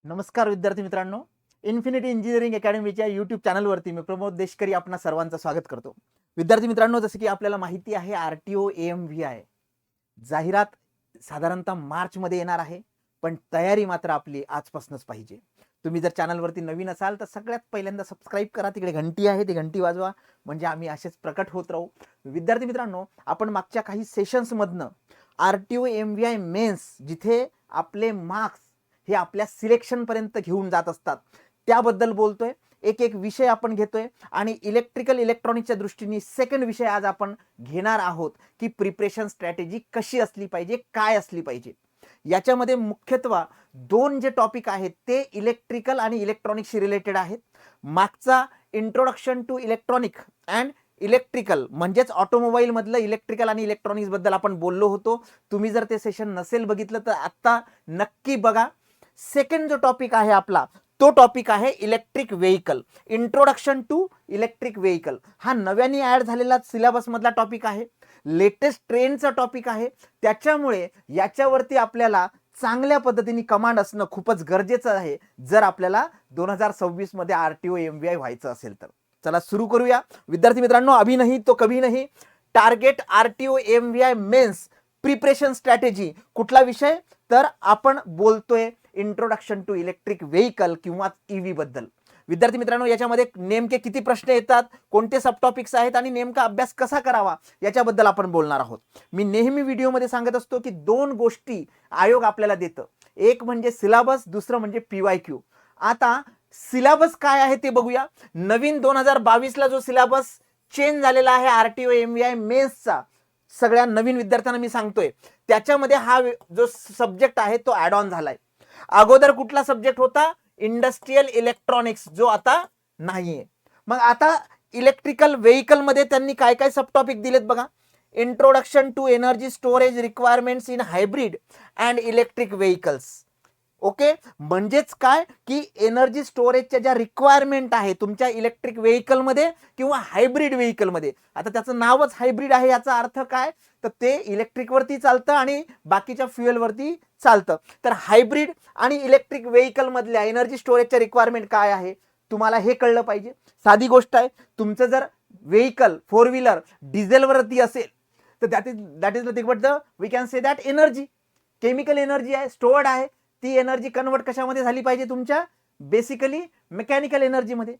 नमस्कार विद्यार्थी मित्रांनो, इन्फिनिटी इंजिनिअरिंग अकॅडमीच्या यूट्यूब चॅनलवरती मी प्रमोद देशकरी आपणा सर्वांचं स्वागत करतो. विद्यार्थी मित्रांनो, जसं की आपल्याला माहिती आहे आरटीओ एएमव्हीआय जाहिरात साधारणतः मार्चमध्ये येणार आहे, पण तयारी मात्र आपली आजपासूनच पाहिजे. तुम्ही जर चॅनलवरती नवीन असाल तर सगळ्यात पहिल्यांदा सबस्क्राईब करा, तिकडे घंटी आहे ती घंटी वाजवा, म्हणजे आम्ही असेच प्रकट होत राहू. विद्यार्थी मित्रांनो, आपण मागच्या काही सेशन्समधनं आरटीओ एएमव्हीआय मेन्स जिथे आपले मार्क्स हे आपल्या सिलेक्शन पर्यंत घेऊन जात असतात त्याबद्दल बोलतोय. एक एक विषय आपण घेतोय आणि इलेक्ट्रिकल इलेक्ट्रॉनिक्सच्या दृष्टीने सेकंड विषय आज आपण घेणार आहोत की प्रिपरेशन स्ट्रॅटेजी कशी असली पाहिजे, काय असली पाहिजे. याच्यामध्ये मुख्यत्वे दोन जे टॉपिक आहेत ते इलेक्ट्रिकल आणि इलेक्ट्रॉनिक्सशी रिलेटेड आहेत. मागचा introduction to electronic and electrical म्हणजेच ऑटोमोबाईल मधलं इलेक्ट्रिकल आणि इलेक्ट्रॉनिक्स बद्दल आपण बोललो होतो. तुम्ही जर ते सेशन नसेल बघितलं तर आता नक्की बघा. सेकंड जो टॉपिक आहे आपला तो टॉपिक आहे electric vehicle, introduction to electric vehicle. हा नव्याने ऍड झालेला सिलेबस मधला टॉपिक आहे, लेटेस्ट ट्रेंडचा टॉपिक आहे. त्याच्यामुळे याच्यावरती आपल्याला चांगल्या पद्धतीने कमांड असणं खूपच गरजेचं आहे जर आपल्याला 2026 मध्ये आरटीओ एएमव्हीआय व्हायचं असेल तर. चला सुरू करूया. विद्यार्थी मित्रांनो, अभी नहीं तो कभी नहीं, target RTO AMVI mains preparation strategy. कुठला विषय तर आपण बोलतोय इंट्रोडक्शन टू इलेक्ट्रिक व्हेकल किंवा ईव्ही बद्दल. विद्यार्थी मित्रांनो, याच्यामध्ये नेमके किती प्रश्न येतात, कोणते सब टॉपिक्स आहेत आणि नेमका अभ्यास कसा करावा याच्याबद्दल आपण बोलणार आहोत. मी नेहमी व्हिडिओमध्ये सांगत असतो की दोन गोष्टी आयोग आपल्याला देतं, एक म्हणजे सिलेबस, दुसरं म्हणजे पीवायक्यू. आता सिलेबस काय आहे ते बघूया. नवीन 2022 ला जो सिलेबस चेंज झालेला आहे आरटीओ एएमव्हीआय मेन्सचा, सगळ्या नवीन विद्यार्थ्यांना मी सांगतोय, त्याच्यामध्ये हा जो सब्जेक्ट आहे तो ऍड ऑन झालाय. अगोदर कुठला सब्जेक्ट होता, इंडस्ट्रियल इलेक्ट्रॉनिक्स, जो आता नाहीये. मग आता इलेक्ट्रिकल व्हेकल मध्ये त्यांनी काय काय सब टॉपिक दिलेत बघा. Introduction to energy storage requirements in hybrid and electric vehicles. Okay, म्हणजेच काय की एनर्जी स्टोरेजच्या ज्या रिक्वायरमेंट आहे तुमच्या इलेक्ट्रिक व्हेकल मध्ये किंवा हायब्रिड व्हेकल मध्ये. आता त्याचं नावच हायब्रिड आहे, याचा अर्थ काय तर ते इलेक्ट्रिक वरती चालतं आणि बाकीच्या फ्युएल वरती चालतं. तर हायब्रिड आणि इलेक्ट्रिक व्हेकल मधल्या एनर्जी स्टोरेजच्या रिक्वायरमेंट काय आहे तुम्हाला हे कळलं पाहिजे. साधी गोष्ट आहे, तुमचं जर व्हेकल फोर व्हीलर डिझेल वरती असेल तर that is nothing but the we can say that energy, chemical energy आहे, स्टोअर्ड आहे. ती एनर्जी कन्वर्ट कशामध्ये झाली पाहिजे, तुमच्या बेसिकली मेकॅनिकल एनर्जी मध्ये.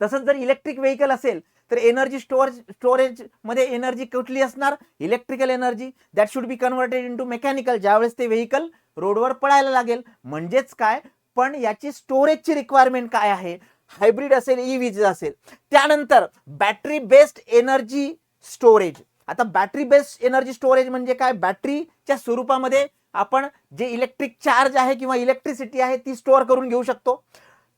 तसंच जर इलेक्ट्रिक व्हेकल असेल तर एनर्जी स्टोरेज मध्ये एनर्जी कुठली असणार, electrical energy, that should be converted into mechanical ज्यावेळेस ते व्हेकल रोडवर पळायला लागेल. म्हणजेच काय, पण याची स्टोरेजची रिक्वायरमेंट काय आहे, हायब्रिड असेल ईव्ही असेल. त्यानंतर बॅटरी बेस्ड एनर्जी स्टोरेज. आता बॅटरी बेस्ड एनर्जी स्टोरेज म्हणजे काय, बॅटरीच्या स्वरूपामध्ये आपण जे इलेक्ट्रिक चार्ज आहे किंवा इलेक्ट्रिसिटी आहे ती स्टोअर करून घेऊ शकतो.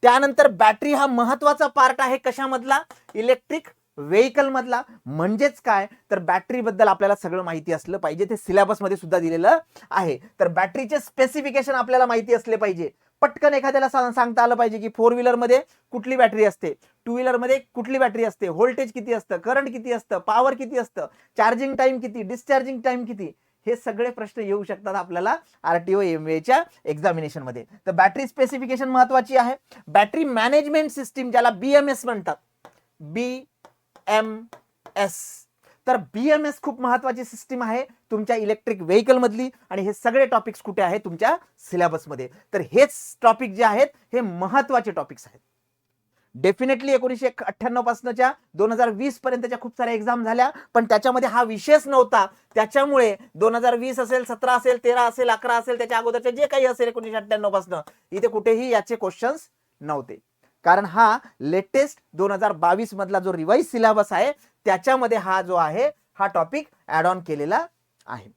त्यानंतर बॅटरी हा महत्वाचा पार्ट आहे कशामधला, इलेक्ट्रिक व्हेकल मधला. म्हणजेच काय तर बॅटरी बद्दल आपल्याला सगळं माहिती असलं पाहिजे, ते सिलेबस मध्ये सुद्धा दिलेलं आहे. तर बॅटरीचे स्पेसिफिकेशन आपल्याला माहिती असले पाहिजे. पटकन एखाद्याला सांगता आलं पाहिजे की फोर व्हीलर मध्ये कुठली बॅटरी असते, टू व्हीलर मध्ये कुठली बॅटरी असते, व्होल्टेज किती असतं, करंट किती असतं, पॉवर किती असतं, चार्जिंग टाइम किती, डिस्चार्जिंग टाइम किती. हे सगळे प्रश्न येऊ शकतात आपल्याला आरटीओ एएमव्हीआयच्या एक्झामिनेशन मध्ये. तर बॅटरी स्पेसिफिकेशन महत्वाची आहे. बॅटरी मॅनेजमेंट सिस्टीम ज्याला बीएमएस म्हणतात, बीएमएस. तर बीएमएस खूप महत्वाची सिस्टीम आहे तुमच्या इलेक्ट्रिक व्हेकल मधली, आणि हे सगळे टॉपिक्स कुठे आहेत तुमच्या सिलेबस मध्ये. तर हेच टॉपिक जे आहेत हे महत्वाचे टॉपिक्स आहेत. डेफिनेटली 1998 पासूनच्या 2020 पर्यंतच्या खूप साऱ्या एक्झाम झाल्या, पण त्याच्यामध्ये हा विषयच नव्हता. त्याच्यामुळे 2020 असेल, 17 असेल, 13 असेल, 11 असेल, त्याच्या अगोदरचे जे काही असेल 1998 पासून इथे कुठेही याचे क्वेश्चन्स नव्हते. कारण हा लेटेस्ट 2022 मधला जो रिवाइज सिलेबस आहे त्याच्यामध्ये हा जो आहे हा टॉपिक ऍड ऑन केलेला आहे.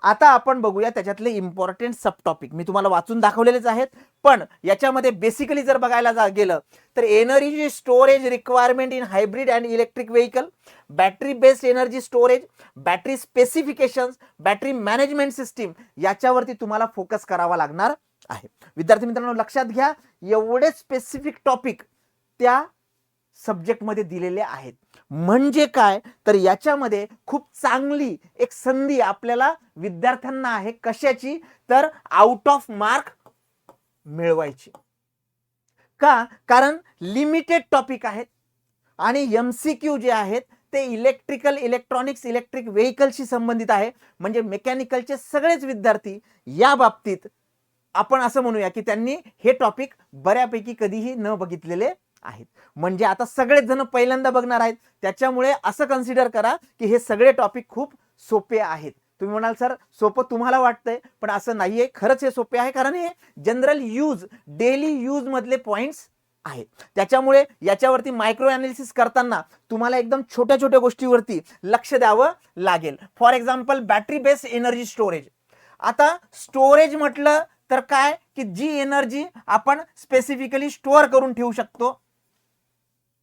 आता आपण बघूया त्याच्यातले इम्पॉर्टंट सब टॉपिक. मी तुम्हाला वाचून दाखवलेलेच आहेत, पण याच्यामध्ये बेसिकली जर बघायला गेलं तर energy storage requirement in hybrid and electric vehicle, battery based energy storage, battery specifications, battery management system, याच्यावरती तुम्हाला फोकस करावा लागणार आहे. विद्यार्थी मित्रांनो, लक्षात घ्या, एवढे स्पेसिफिक टॉपिक त्या सब्जेक्ट मध्ये दिलेले आहेत. म्हणजे काय तर याच्यामध्ये खूप चांगली एक संधी आपल्याला विद्यार्थ्यांना आहे. कशाची तर आउट ऑफ मार्क मिळवायची. का? कारण लिमिटेड टॉपिक आहेत आणि MCQ जे आहेत ते इलेक्ट्रिकल, इलेक्ट्रॉनिक्स, इलेक्ट्रिक व्हेकलशी संबंधित आहे. म्हणजे मेकॅनिकलचे सगळेच विद्यार्थी या बाबतीत आपण असं म्हणूया की त्यांनी हे टॉपिक बऱ्यापैकी कधीही न बघितलेले आहेत. म्हणजे आता सगळेच जण पहिल्यांदा बघणार आहेत, त्याच्यामुळे असं कन्सिडर करा की हे सगळे टॉपिक खूप सोपे आहेत. तुम्ही म्हणाल सर सोपं तुम्हाला वाटतंय, पण असं नाहीये, खरंच हे सोपे आहे, कारण हे जनरल यूज, डेली यूज मधले पॉइंट्स आहेत. त्याच्यामुळे याच्यावरती मायक्रो अनालिसिस करताना तुम्हाला एकदम छोट्या छोट्या गोष्टीवरती लक्ष द्यावं लागेल. For example battery based energy storage. आता स्टोरेज म्हटलं तर काय की जी एनर्जी आपण स्पेसिफिकली स्टोअर करून ठेवू शकतो.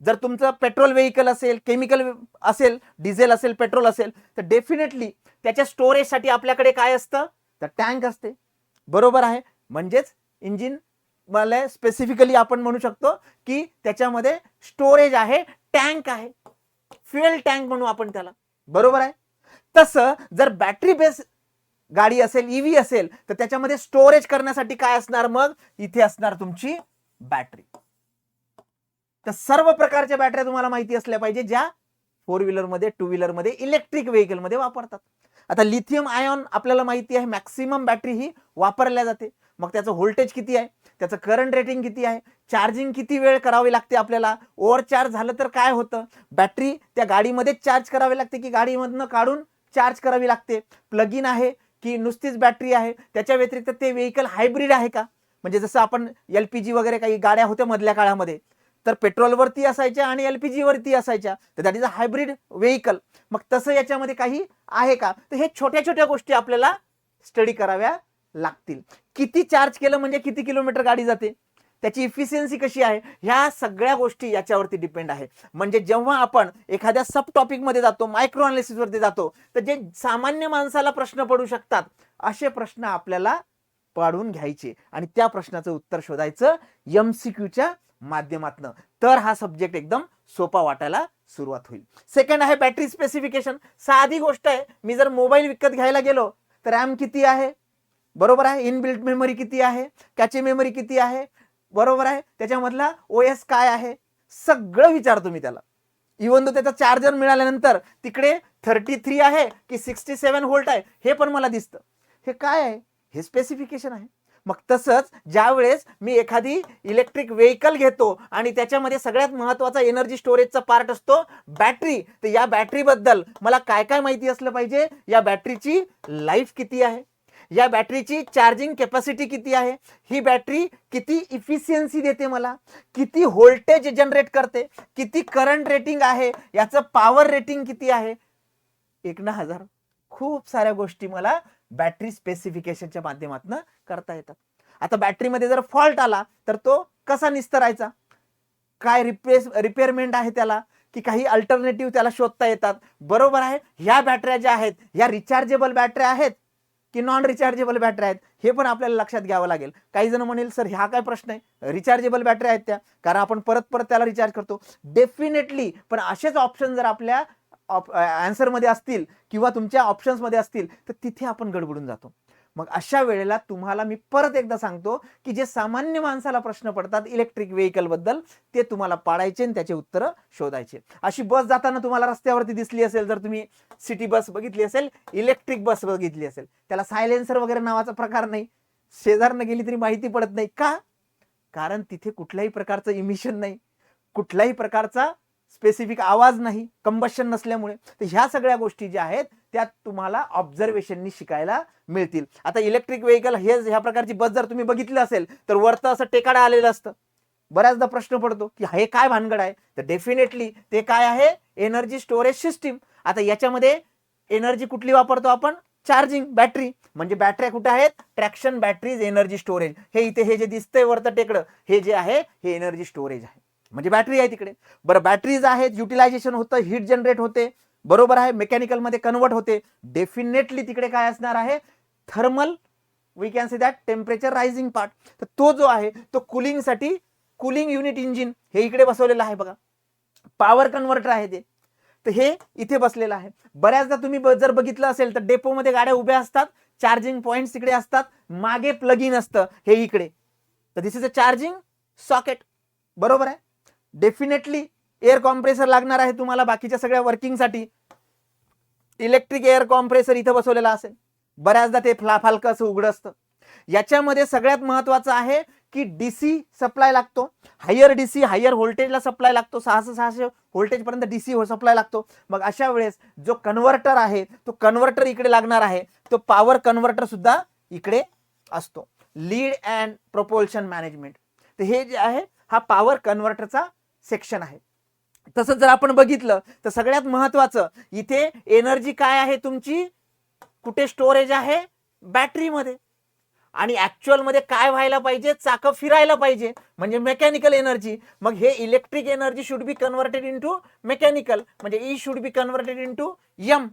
जर तुमचं पेट्रोल व्हेकल असेल, केमिकल असेल, डिझेल असेल, पेट्रोल असेल, तर डेफिनेटली त्याच्या स्टोरेजसाठी आपल्याकडे काय असतं, तर टँक असते. बरोबर आहे. म्हणजेच इंजिन मला स्पेसिफिकली आपण म्हणू शकतो की त्याच्यामध्ये स्टोरेज आहे, टँक आहे, फ्युएल टँक म्हणू आपण त्याला. बरोबर आहे. तसं जर बॅटरी बेस गाडी असेल, ईव्ही असेल, तर त्याच्यामध्ये स्टोरेज करण्यासाठी काय असणार, मग इथे असणार तुमची बॅटरी. तर सर्व प्रकारच्या बॅटऱ्या तुम्हाला माहिती असल्या पाहिजे ज्या 4 व्हीलर मध्ये, 2 व्हीलर मध्ये, इलेक्ट्रिक व्हेकल मध्ये वापरतात. आता लिथियम आयॉन आपल्याला माहिती आहे मॅक्सिमम बॅटरी ही वापरल्या जाते. मग त्याचं व्होल्टेज किती आहे, त्याचं करंट रेटिंग किती आहे, चार्जिंग किती वेळ करावी लागते आपल्याला, ओव्हरचार्ज झालं तर काय होतं, बॅटरी त्या गाडीमध्ये चार्ज करावी लागते की गाडीमधनं काढून चार्ज करावी लागते, प्लग इन आहे की नुसतीच बॅटरी आहे, त्याच्या व्यतिरिक्त ते व्हेकल हायब्रिड आहे का. म्हणजे जसं आपण LPG वगैरे काही गाड्या होत्या मधल्या काळामध्ये, तर पेट्रोलवरती असायच्या आणि LPG वरती असायच्या, तर that is a hybrid vehicle. मग तसं याच्यामध्ये काही आहे का. तर हे छोट्या छोट्या गोष्टी आपल्याला स्टडी कराव्या लागतील. किती चार्ज केलं म्हणजे किती किलोमीटर गाडी जाते, त्याची इफिशियन्सी कशी आहे, ह्या सगळ्या गोष्टी याच्यावरती डिपेंड आहे. म्हणजे जेव्हा आपण एखाद्या सब टॉपिक मध्ये जातो, मायक्रो अनालिसिस वरती जातो, तर जे सामान्य माणसाला प्रश्न पडू शकतात असे प्रश्न आपल्याला पाडून घ्यायचे आणि त्या प्रश्नाचं उत्तर शोधायचं MCQच्या माध्यमातून. तर हा सब्जेक्ट एकदम सोपा वाटायला सुरुवात होईल. सेकंड आहे बॅटरी स्पेसिफिकेशन. साधी गोष्ट आहे, मी जर मोबाईल विकत घ्यायला गेलो तर रॅम किती आहे, बरोबर आहे, इनबिल्ट मेमरी किती आहे, कॅचे मेमरी किती आहे, बरोबर आहे, त्याच्यामधला OS काय आहे, सगळं विचारतो मी त्याला. इव्हन तो त्याचा चार्जर मिळाल्यानंतर तिकडे 33 आहे की 67 व्होल्ट आहे हे पण मला दिसतं. हे काय आहे, हे स्पेसिफिकेशन आहे. मग तसंच ज्या वेळेस मी एखादी इलेक्ट्रिक व्हेकल घेतो आणि त्याच्यामध्ये सगळ्यात महत्त्वाचा एनर्जी स्टोरेजचा पार्ट असतो बॅटरी, तर या बॅटरी बद्दल मला काय काय माहिती असलं पाहिजे, या बॅटरीची लाईफ किती आहे, या बॅटरीची चार्जिंग कॅपॅसिटी किती आहे, ही बॅटरी किती इफिशियन्सी देते मला, किती व्होल्टेज जनरेट करते, किती करंट रेटिंग आहे, याचं पॉवर रेटिंग किती आहे, 1000 खूप साऱ्या गोष्टी मला बॅटरी स्पेसिफिकेशनच्या माध्यमातून करता येतात. आता बॅटरीमध्ये जर फॉल्ट आला तर तो कसा निस्तरायचा, काय रिपेअरमेंट आहे त्याला, की काही अल्टरनेटिव्ह त्याला शोधता येतात. बरोबर आहे. ह्या बॅटऱ्या ज्या आहेत ह्या रिचार्जेबल बॅटऱ्या आहेत की नॉन रिचार्जेबल बॅटऱ्या आहेत, हे पण आपल्याला लक्षात घ्यावं लागेल. काही जण म्हणेल सर ह्या काय प्रश्न आहे, रिचार्जेबल बॅटऱ्या आहेत त्या, कारण आपण परत परत त्याला रिचार्ज करतो. डेफिनेटली, पण असेच ऑप्शन जर आपल्या आन्सर मध्ये असतील किंवा तुमच्या ऑप्शन्स मध्ये असतील तर तिथे आपण गडबडून जातो. मग अशा वेळेला तुम्हाला मी परत एकदा सांगतो की जे सामान्य माणसाला प्रश्न पडतात इलेक्ट्रिक व्हेकल बद्दल, ते तुम्हाला पाडायचे आणि त्याचे उत्तर शोधायचे. अशी बस जाताना तुम्हाला रस्त्यावरती दिसली असेल, जर तुम्ही सिटी बस बघितली असेल, इलेक्ट्रिक बस बघितली असेल, त्याला सायलेन्सर वगैरे नावाचा प्रकार नाही, शेजारनं गेली तरी माहिती पडत नाही का, कारण तिथे कुठल्याही प्रकारचं इमिशन नाही, कुठल्याही प्रकारचा स्पेसिफिक आवाज नाही, कंबशन नसल्यामुळे. तर ह्या सगळ्या गोष्टी ज्या आहेत त्या तुम्हाला ऑब्झर्वेशननी शिकायला मिळतील. आता इलेक्ट्रिक व्हेकल हे ह्या प्रकारची बस जर तुम्ही बघितलं असेल तर वरतं असं टेकाडा आलेलं असतं. बऱ्याचदा प्रश्न पडतो की हे काय भानगड आहे, तर डेफिनेटली ते काय आहे, एनर्जी स्टोरेज सिस्टीम. आता याच्यामध्ये एनर्जी कुठली वापरतो आपण, चार्जिंग बॅटरी. म्हणजे बॅटऱ्या कुठे आहेत, ट्रॅक्शन बॅटरीज एनर्जी स्टोरेज. हे इथे हे जे दिसतंय वरतं टेकडं, हे जे आहे हे एनर्जी स्टोरेज आहे, म्हणजे बॅटरी आहे तिकडे. बरं, बॅटरीज आहेत, युटिलायझेशन होतं, हीट जनरेट होते, बरोबर आहे, मेकॅनिकल मध्ये कन्वर्ट होते. डेफिनेटली तिकडे काय असणार आहे, thermal, we can say that temperature rising part. तर तो जो आहे तो कुलिंगसाठी, कुलिंग युनिट इंजिन हे इकडे बसवलेलं आहे बघा, पॉवर कन्व्हर्टर आहे ते, तर हे इथे बसलेलं आहे. बऱ्याचदा तुम्ही जर बघितलं असेल तर डेपोमध्ये गाड्या उभ्या असतात, चार्जिंग पॉइंट्स तिकडे असतात, मागे प्लग इन असतं हे इकडे, तर दिस इज अ चार्जिंग सॉकेट, बरोबर आहे. डेफिनेटली एअर कॉम्प्रेसर लागणार आहे तुम्हाला बाकीच्या सगळ्या वर्किंगसाठी. इलेक्ट्रिक एअर कॉम्प्रेसर इथं बसवलेला असेल, बऱ्याचदा ते फालकं असं उघडं असतं. याच्यामध्ये सगळ्यात महत्वाचं आहे की डीसी सप्लाय लागतो, हायर डीसी, हायर व्होल्टेजला सप्लाय लागतो, 600 व्होल्टेज पर्यंत डीसी सप्लाय लागतो. मग अशा वेळेस जो कन्व्हर्टर आहे तो कन्व्हर्टर इकडे लागणार आहे, तो पॉवर कन्व्हर्टर सुद्धा इकडे असतो. लीड अँड प्रोपल्शन मॅनेजमेंट, तर हे जे आहे हा पॉवर कन्व्हर्टरचा सेक्शन आहे. तसंच जर आपण बघितलं तर सगळ्यात महत्वाचं इथे एनर्जी काय आहे तुमची, कुठे स्टोरेज आहे, बॅटरीमध्ये. आणि ऍक्च्युअल मध्ये काय व्हायला पाहिजे, चाकं फिरायला पाहिजे, म्हणजे मेकॅनिकल एनर्जी. मग हे electric energy should be converted into mechanical, म्हणजे E should be converted into M.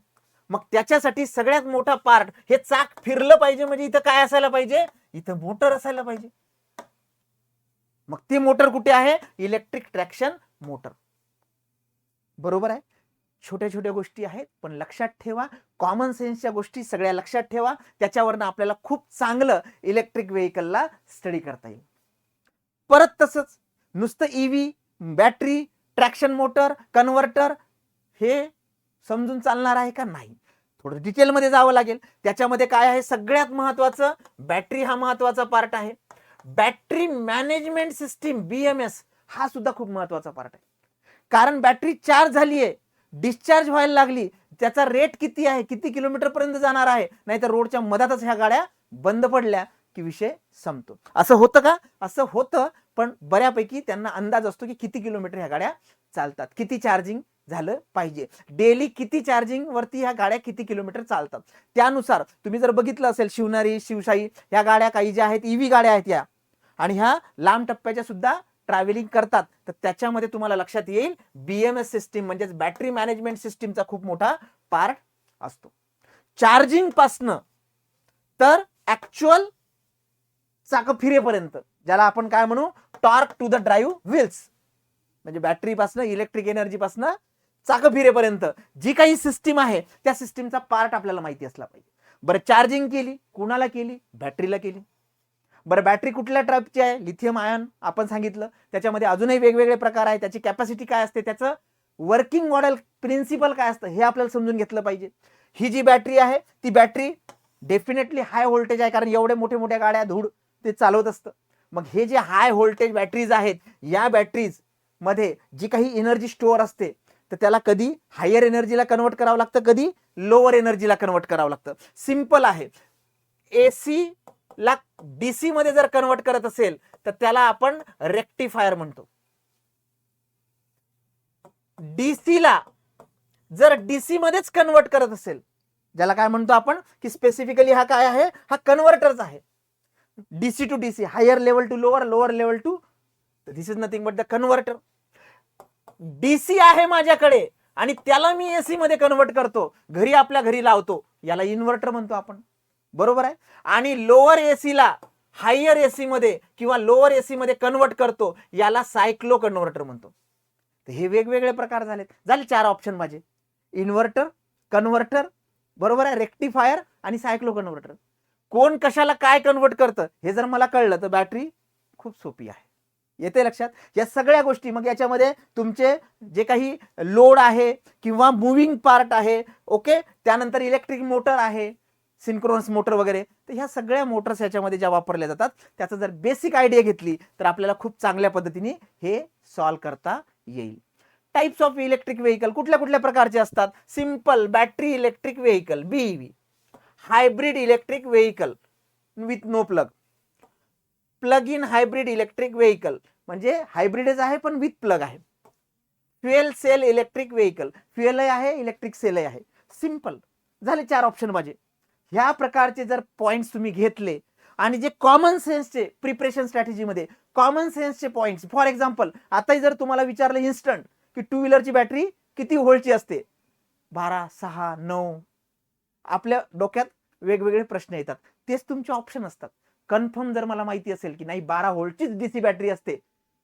मग त्याच्यासाठी सगळ्यात मोठा पार्ट, हे चाक फिरलं पाहिजे म्हणजे इथं काय असायला पाहिजे, इथं मोटर असायला पाहिजे. मग ती मोटर कुठे आहे, इलेक्ट्रिक ट्रॅक्शन मोटर, बरोबर आहे. छोट्या छोट्या गोष्टी आहेत पण लक्षात ठेवा, कॉमन सेन्सच्या गोष्टी सगळ्या लक्षात ठेवा, त्याच्यावरनं आपल्याला खूप चांगलं इलेक्ट्रिक व्हेकलला स्टडी करता येईल. परत तसंच नुसतं EV, battery, traction motor, converter हे समजून चालणार आहे का, नाही. थोडं डिटेलमध्ये जावं लागेल. त्याच्यामध्ये काय आहे, सगळ्यात महत्वाचं बॅटरी हा महत्वाचा पार्ट आहे. बॅटरी मॅनेजमेंट सिस्टीम BMS हा सुद्धा खूप महत्वाचा पार्ट आहे. कारण बॅटरी चार्ज झाली आहे, डिस्चार्ज व्हायला लागली, त्याचा रेट किती आहे, किती किलोमीटर पर्यंत जाणार आहे, नाहीतर रोडच्या मधातच ह्या गाड्या बंद पडल्या की विषय संपतो. असं होतं का, असं होतं, पण बऱ्यापैकी त्यांना अंदाज असतो की किती किलोमीटर ह्या गाड्या चालतात, किती चार्जिंग झालं पाहिजे, डेली किती चार्जिंग वरती ह्या गाड्या किती किलोमीटर चालतात. त्यानुसार तुम्ही जर बघितलं असेल शिवनारी, शिवशाही ह्या गाड्या काही ज्या आहेत ईव्ही गाड्या आहेत या, आणि ह्या लांब टप्प्याच्या सुद्धा ट्रॅव्हलिंग करतात, तर त्याच्यामध्ये तुम्हाला लक्षात येईल BMS सिस्टीम म्हणजेच बॅटरी मॅनेजमेंट सिस्टीमचा खूप मोठा पार्ट असतो. चार्जिंग पासनं तर ऍक्च्युअल चाक फिरेपर्यंत, ज्याला आपण काय म्हणू, torque to the drive wheels, म्हणजे बॅटरी पासनं, इलेक्ट्रिक एनर्जी पासनं चाक फिरेपर्यंत जी काही सिस्टीम आहे त्या सिस्टीमचा पार्ट आपल्याला माहिती असला पाहिजे. बरं, चार्जिंग केली, कुणाला केली, बॅटरीला केली. बरं, बॅटरी कुठल्या टाईपची आहे, लिथियम आयन आपण सांगितलं. त्याच्यामध्ये अजूनही वेगवेगळे प्रकार आहेत, त्याची कॅपॅसिटी काय असते, त्याचं वर्किंग मॉडेल प्रिन्सिपल काय असतं हे आपल्याला समजून घेतलं पाहिजे. ही जी बॅटरी आहे ती बॅटरी डेफिनेटली हाय व्होल्टेज आहे, कारण एवढे मोठे मोठ्या गाड्या धूळ ते चालवत असतं. मग हे जे हाय व्होल्टेज बॅटरीज आहेत, या बॅटरीज मध्ये जी काही एनर्जी स्टोअर असते तर त्याला कधी हायर एनर्जीला कन्वर्ट करावं लागतं, कधी लोअर एनर्जीला कन्वर्ट करावं लागतं. सिंपल आहे. AC ला DC मध्ये जर कन्वर्ट करत असेल तर त्याला आपण रेक्टिफायर म्हणतो. DC ला जर DC मध्येच कन्वर्ट करत असेल, ज्याला काय म्हणतो आपण की स्पेसिफिकली हा काय आहे, हा कन्व्हर्टरच आहे. DC to DC, higher level to lower, lower level to, this is nothing but the converter. DC आहे माझ्याकडे आणि त्याला मी AC मध्ये कन्वर्ट करतो, घरी आपल्या घरी लावतो, याला इन्व्हर्टर म्हणतो आपण, बरोबर आहे. आणि लोअर AC ला हायर AC मध्ये किंवा लोअर AC मध्ये कन्वर्ट करतो, याला सायक्लो कन्व्हर्टर म्हणतो. हे वेगवेगळे प्रकार झाले. 4 ऑप्शन माझे, इन्व्हर्टर, कन्व्हर्टर, बरोबर आहे, रेक्टिफायर आणि सायक्लो कन्व्हर्टर. कोण कशाला काय कन्वर्ट करतं हे जर मला कळलं तर बॅटरी खूप सोपी आहे. येते लक्षात या सगळ्या गोष्टी. मग याच्यामध्ये तुमचे जे काही लोड आहे किंवा मुव्हिंग पार्ट आहे, ओके, त्यानंतर इलेक्ट्रिक मोटर आहे, सिंक्रोनस मोटर वगैरे, तर ह्या सगळ्या मोटर्स याच्यामध्ये ज्या वापरल्या जातात त्याचा जर बेसिक आयडिया घेतली तर आपल्याला खूप चांगल्या पद्धतीने हे सॉल्व्ह करता येईल. टाइप्स ऑफ इलेक्ट्रिक व्हेकल कुठल्या कुठल्या प्रकारचे असतात, simple battery electric vehicle BEV, hybrid electric vehicle with no plug, plug in hybrid electric vehicle म्हणजे हायब्रिडच आहे पण विथ प्लग आहे, fuel cell electric vehicle, fuel आहे इलेक्ट्रिक सेल आहे. सिंपल झाले 4 ऑप्शन माझे. ह्या प्रकारचे जर पॉइंट्स तुम्ही घेतले आणि जे कॉमन सेन्सचे प्रिपरेशन स्ट्रॅटेजीमध्ये कॉमन सेन्सचे पॉइंट्स, फॉर एक्झाम्पल आताही जर तुम्हाला विचारलं इन्स्टंट की टू व्हीलरची बॅटरी किती व्होल्टची असते, 12, 6, 9, आपल्या डोक्यात वेगवेगळे प्रश्न येतात, तेच तुमचे ऑप्शन असतात. कन्फर्म जर मला माहिती असेल की नाही 12 व्होल्टचीच DC बॅटरी असते,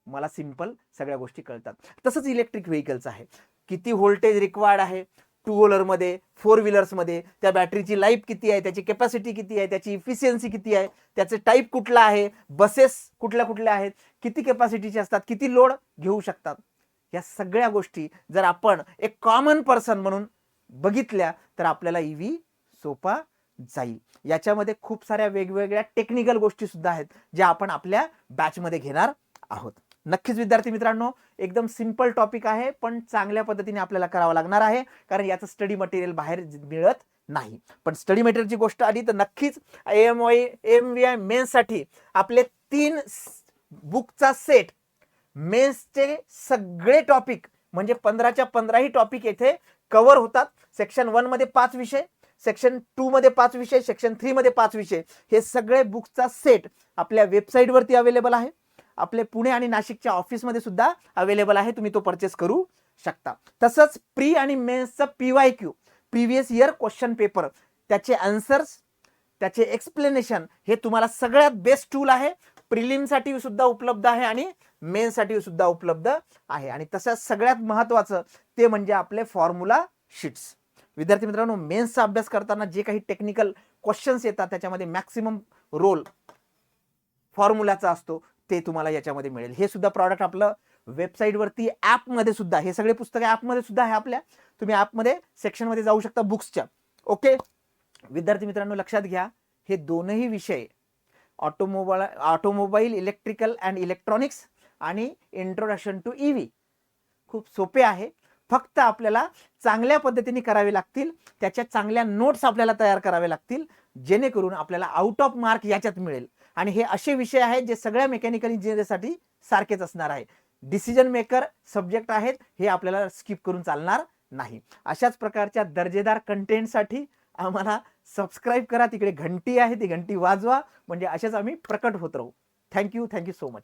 मला सिंपल सगळ्या गोष्टी कळतात. तसंच इलेक्ट्रिक व्हेकल्स आहे, किती व्होल्टेज रिक्वायर्ड आहे, टू व्हीलरमध्ये, फोर व्हीलर्समध्ये त्या बॅटरीची लाईफ किती आहे, त्याची कॅपॅसिटी किती आहे, त्याची इफिशियन्सी किती आहे, त्याचे टाईप कुठला आहे, बसेस कुठल्या कुठल्या आहेत, किती कॅपॅसिटीचे असतात, किती लोड घेऊ शकतात, या सगळ्या गोष्टी जर आपण एक कॉमन पर्सन म्हणून बघितल्या तर आपल्याला ईव्ही सोपा जाईल. याच्यामध्ये खूप साऱ्या वेगवेगळ्या टेक्निकल गोष्टी सुद्धा आहेत ज्या आपण आपल्या बॅचमध्ये घेणार आहोत. नक्कीच विद्यार्थी मित्रांनो, एकदम सिंपल टॉपिक आहे, पण चांगल्या पद्धतीने आपल्याला करावं लागणार आहे, कारण याचं स्टडी मटेरियल बाहेर मिळत नाही. पण स्टडी मटेरियलची गोष्ट आली तर नक्कीच AMVI मेन्ससाठी आपले 3 बुकचा सेट, मेन्सचे सगळे टॉपिक म्हणजे 15च्या 15ही टॉपिक येथे कव्हर होतात. सेक्शन 1 मध्ये 5 विषय, सेक्शन 2 मध्ये 5 विषय, सेक्शन 3 मध्ये 5 विषय, हे सगळे बुकचा सेट आपल्या वेबसाईटवरती अवेलेबल आहे. आपले पुणे आणि नाशिकच्या ऑफिसमध्ये सुद्धा अवेलेबल आहे, तुम्ही तो परचेस करू शकता. तसंच प्री आणि मेन्सचं PYQ, previous year question paper, त्याचे आन्सर्स, त्याचे एक्सप्लेनेशन, हे तुम्हाला सगळ्यात बेस्ट टूल आहे. प्रिलिमसाठी सुद्धा उपलब्ध आहे आणि मेन्ससाठी सुद्धा उपलब्ध आहे. आणि तसंच सगळ्यात महत्त्वाचं ते म्हणजे आपले फॉर्म्युला शीट्स. विद्यार्थी मित्रांनो, मेन्सचा अभ्यास करताना जे काही टेक्निकल क्वेश्चन्स येतात त्याच्यामध्ये मॅक्सिमम रोल फॉर्म्युलाचा असतो, ते तुम्हाला याच्यामध्ये मिळेल. हे सुद्धा प्रॉडक्ट आपलं वेबसाईटवरती ॲपमध्ये सुद्धा, हे सगळे पुस्तकं ॲपमध्ये सुद्धा आहे आपल्या, तुम्ही ॲपमध्ये सेक्शनमध्ये जाऊ शकता बुक्सच्या. ओके विद्यार्थी मित्रांनो, लक्षात घ्या, हे दोनही विषय ऑटोमोबाईल इलेक्ट्रिकल अँड इलेक्ट्रॉनिक्स आणि इंट्रोडक्शन टू ईव्ही खूप सोपे आहे. फक्त आपल्याला चांगल्या पद्धतीने करावे लागतील, त्याच्या चांगल्या नोट्स आपल्याला तयार करावे लागतील, जेणेकरून आपल्याला आउट ऑफ मार्क याच्यात मिळेल. आणि हे असे विषय आहेत जे सगळ्या मेकॅनिकल इंजिनिअरसाठी सारखेच असणार आहे. डिसिजन मेकर सब्जेक्ट आहेत, हे आपल्याला स्किप करून चालणार नाही. अशाच प्रकारच्या दर्जेदार कंटेंटसाठी आम्हाला सबस्क्राईब करा, तिकडे घंटी आहे ती घंटी वाजवा, म्हणजे असेच आम्ही प्रकट होत राहू. Thank you so much.